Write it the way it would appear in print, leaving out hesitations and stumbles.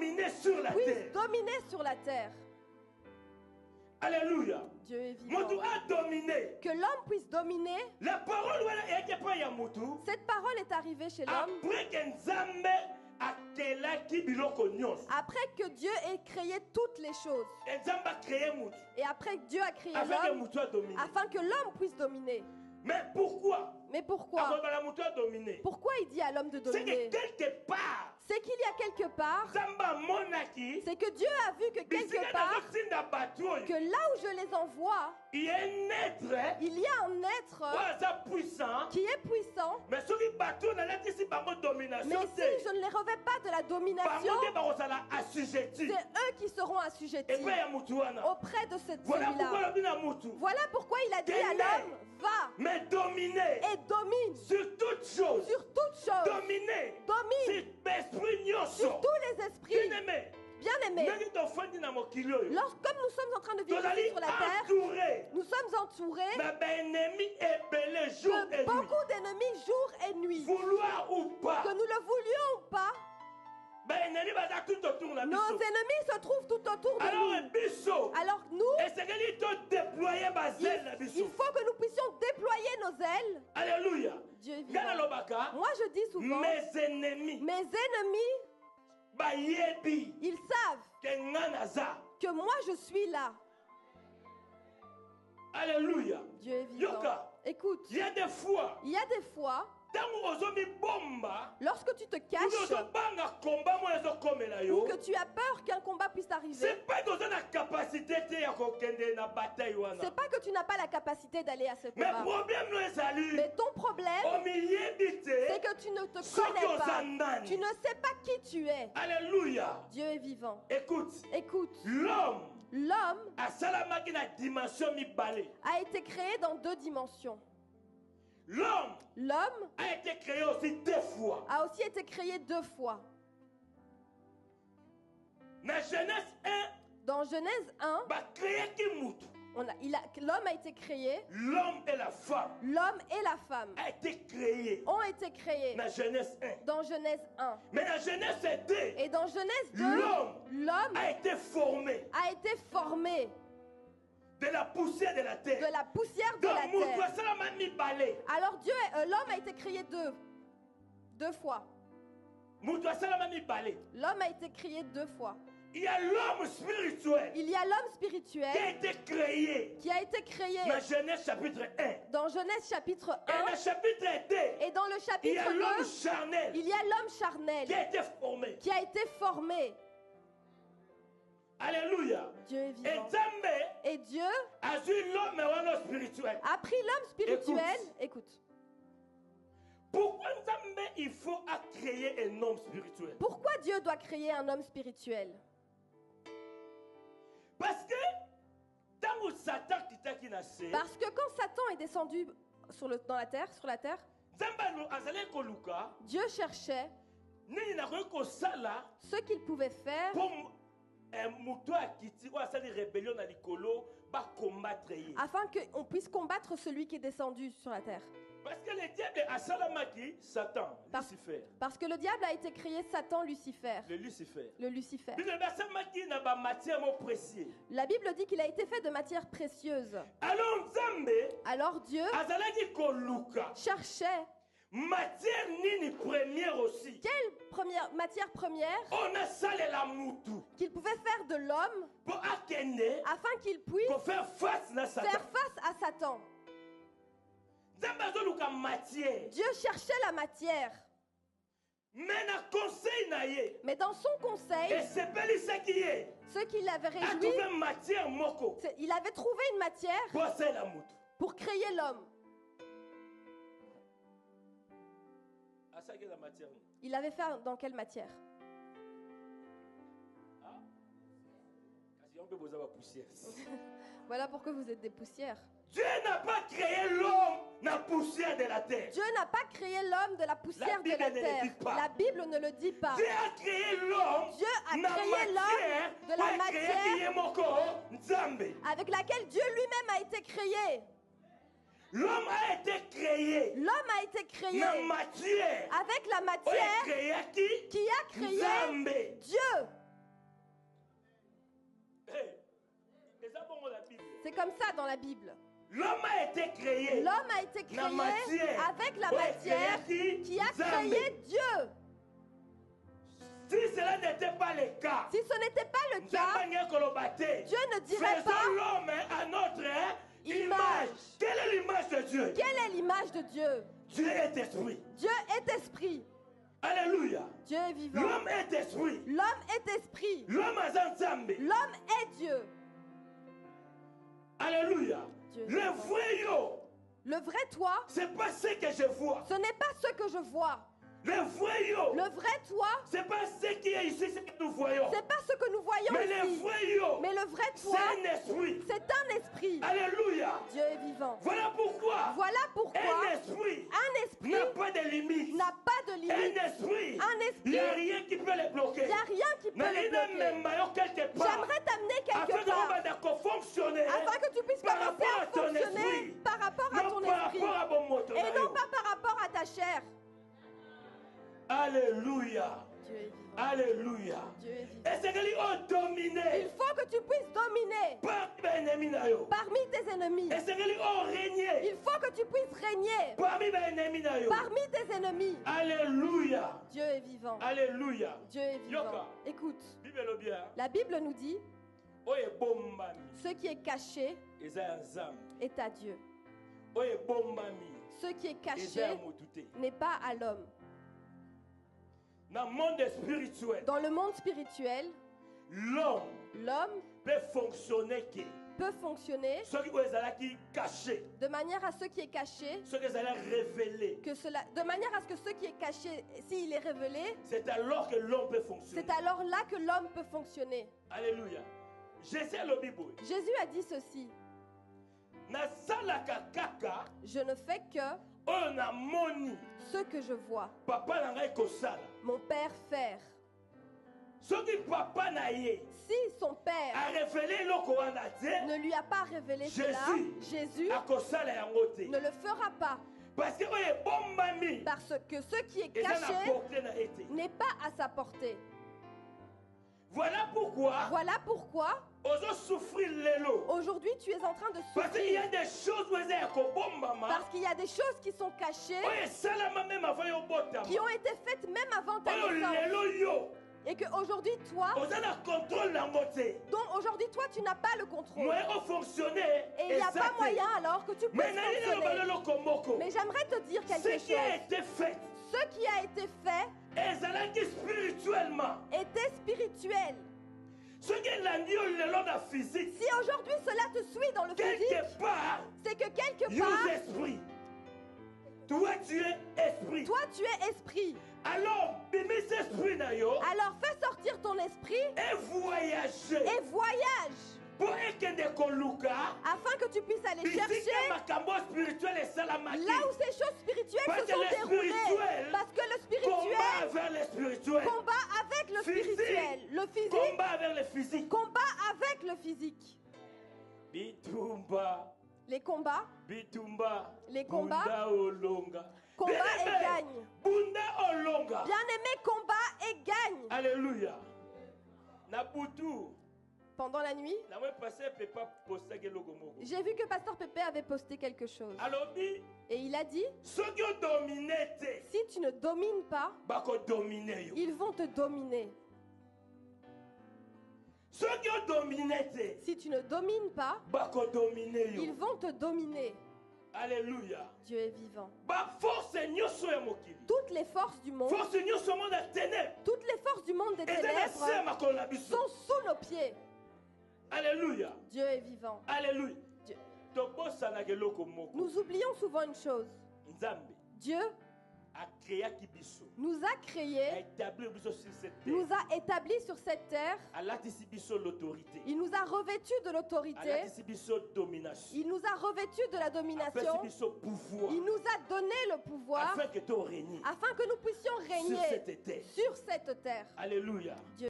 dominer sur la puisse terre. dominer sur la terre. Alléluia. Dieu est vivant. Moto a dominé. Que l'homme puisse dominer. La parole est pas ya mutu. Cette parole est arrivée chez l'homme Après que Nzambe akelaki biloko nyonso. après que Dieu ait créé toutes les choses. Nzambe a créé mutu. Et après que Dieu a créé Afin que l'homme mutu a dominé. afin que l'homme puisse dominer. Mais pourquoi? Mais pourquoi? Pourquoi il dit à l'homme de C'est dominer? que quelque part, C'est qu'il y a quelque part, Nzamba monaki, c'est que Dieu a vu que quelque part, que là où je les envoie, il y a un être, il y a un être puissant, qui est puissant. mais si je ne les revêts pas de la domination, c'est eux qui seront assujettis auprès de cette celui-là. Voilà pourquoi il a dit à l'homme, va mais dominer et domine sur toutes choses, dominer sur tous les esprits. Bien-aimés, comme nous sommes en train de vivre ici sur la terre, nous sommes entourés de beaucoup d'ennemis jour et nuit. Vouloir ou pas, Que nous le voulions ou pas, nos ennemis se trouvent tout autour de nous. Alors nous, il faut que nous puissions déployer nos ailes. Alléluia. Dieu est vivant. Moi je dis souvent, mes ennemis, ils savent que moi je suis là. Alléluia. Dieu est vivant. Écoute, il y a des fois, lorsque tu te caches ou que tu as peur qu'un combat puisse arriver, c'est pas que tu n'as pas la capacité d'aller à ce mais combat. Mais ton problème, c'est que tu ne te connais pas. Tu ne sais pas qui tu es. Alléluia. Dieu est vivant. Écoute, l'homme a été créé dans deux dimensions. L'homme a été créé aussi deux fois. A aussi été créé deux fois. Dans Genèse 1, l'homme a été créé. L'homme et la femme. L'homme et la femme a été créés. Ont été créés. Dans Genèse 1. Dans Genèse 1. Mais dans Genèse 2. Et dans Genèse 2, l'homme a été formé. De la poussière de la terre. De la poussière de la terre. Alors l'homme a été créé deux fois. L'homme a été créé deux fois. Il y a l'homme spirituel. Il y a l'homme spirituel qui a été créé. Dans Genèse chapitre 1. Dans Genèse chapitre 1. Et dans le chapitre 2. Et dans le chapitre 2. Il y a l'homme charnel. Il y a l'homme charnel. Qui a été formé. Alléluia. Dieu est vivant. Et Dieu a pris l'homme spirituel. Écoute. Pourquoi il faut créer un homme spirituel? Pourquoi Dieu doit créer un homme spirituel? Parce que quand Satan est descendu sur la terre, Dieu cherchait ce qu'il pouvait faire afin qu'on puisse combattre celui qui est descendu sur la terre. Parce que le diable a salamaki Satan, Lucifer. Parce que le diable a été créé Satan, Lucifer. Le Lucifer. La Bible dit qu'il a été fait de matière précieuse. Alors Dieu cherchait matière première aussi. Quelle matière première qu'il pouvait faire de l'homme afin qu'il puisse faire face à Satan. Dieu cherchait la matière. Mais dans son conseil, ce qu'il avait réjoui, il avait trouvé une matière pour créer l'homme. Il avait fait dans quelle matière? Voilà pourquoi vous êtes des poussières. Dieu n'a pas créé l'homme de la poussière de la terre. Dieu n'a pas créé l'homme de la poussière de la terre. La Bible ne le dit pas. Dieu a créé l'homme de la matière avec laquelle Dieu lui-même a été créé. L'homme a été créé. Avec la matière qui a créé Dieu. C'est comme ça dans la Bible. L'homme a été créé. L'homme a été créé avec la matière qui a créé Dieu. Si cela n'était pas le cas, si ce n'était pas le cas, Dieu ne dirait pas l'homme à notre image. Quelle est l'image de Dieu? Quelle est l'image de Dieu? Dieu est esprit. Dieu est esprit. Alléluia. Dieu est vivant. L'homme est esprit. L'homme est esprit. L'homme est Dieu. Alléluia. Dieu le vrai yo. Le vrai toi. C'est pas ce que je vois. Ce n'est pas ce que je vois. Le vrai yo. Le vrai toi. C'est pas ce qui est ici, ce que nous voyons. C'est pas ce que nous voyons mais ici. Le vrai yo. Mais le vrai toi. C'est un esprit. C'est un esprit. Alléluia. Dieu est vivant. Voilà pourquoi. Un esprit. N'a pas de limite. N'a pas de limite. Un esprit. Il n'y a rien qui peut les bloquer. Il n'y a rien qui peut les bloquer. J'aimerais t'amener quelque part. Afin que tu puisses commencer à fonctionner par rapport à ton esprit. Et non pas par rapport à ta chair. Alléluia. Dieu est vivant. Alléluia. Dieu est vivant. Il faut que tu puisses dominer parmi tes ennemis. Il faut que tu puisses régner parmi tes ennemis. Alléluia. Dieu est vivant. Alléluia. Dieu est vivant. Écoute, la Bible nous dit ce qui est caché est à Dieu. Ce qui est caché n'est pas à l'homme. Dans le monde spirituel, l'homme peut fonctionner de manière à ce qui est caché, de manière à ce que ce qui est caché, s'il est révélé, c'est alors là que l'homme peut fonctionner. Alléluia. Jésus a dit ceci: je ne fais que ce que je vois mon père faire. Si son père ne lui a pas révélé cela, Jésus ne le fera pas. Parce que ce qui est caché n'est pas à sa portée. Voilà pourquoi aujourd'hui tu es en train de souffrir. Parce qu'il y a des choses qui sont cachées, qui ont été faites même avant ta naissance. Et qu'aujourd'hui toi, donc aujourd'hui toi tu n'as pas le contrôle. Et il n'y a pas moyen alors que tu puisses fonctionner. Mais j'aimerais te dire quelque chose. Ce qui a été fait était spirituel. Si aujourd'hui cela te suit dans le physique, c'est que quelque part, toi tu es esprit. Alors fais sortir ton esprit et voyage afin que tu puisses aller chercher là où ces choses spirituelles se sont déroulées. Parce que le spirituel combat avec le spirituel. Le physique combat avec le physique. Les combats combat et gagne. Bien-aimé, combat et gagne. Alléluia. Pendant la nuit, j'ai vu que Pasteur Pépé avait posté quelque chose. Et il a dit, si tu ne domines pas, ils vont te dominer. Si tu ne domines pas, ils vont te dominer. Alléluia. Dieu est vivant. Toutes les forces du monde, toutes les forces du monde des ténèbres sont sous nos pieds. Alléluia. Dieu est vivant. Alléluia. Nous oublions souvent une chose. Dieu nous a créés, nous a établis sur cette terre. Il nous a revêtus de l'autorité. Il nous a revêtus de la domination. Il nous a donné le pouvoir afin que nous puissions régner sur cette terre. Alléluia. Dieu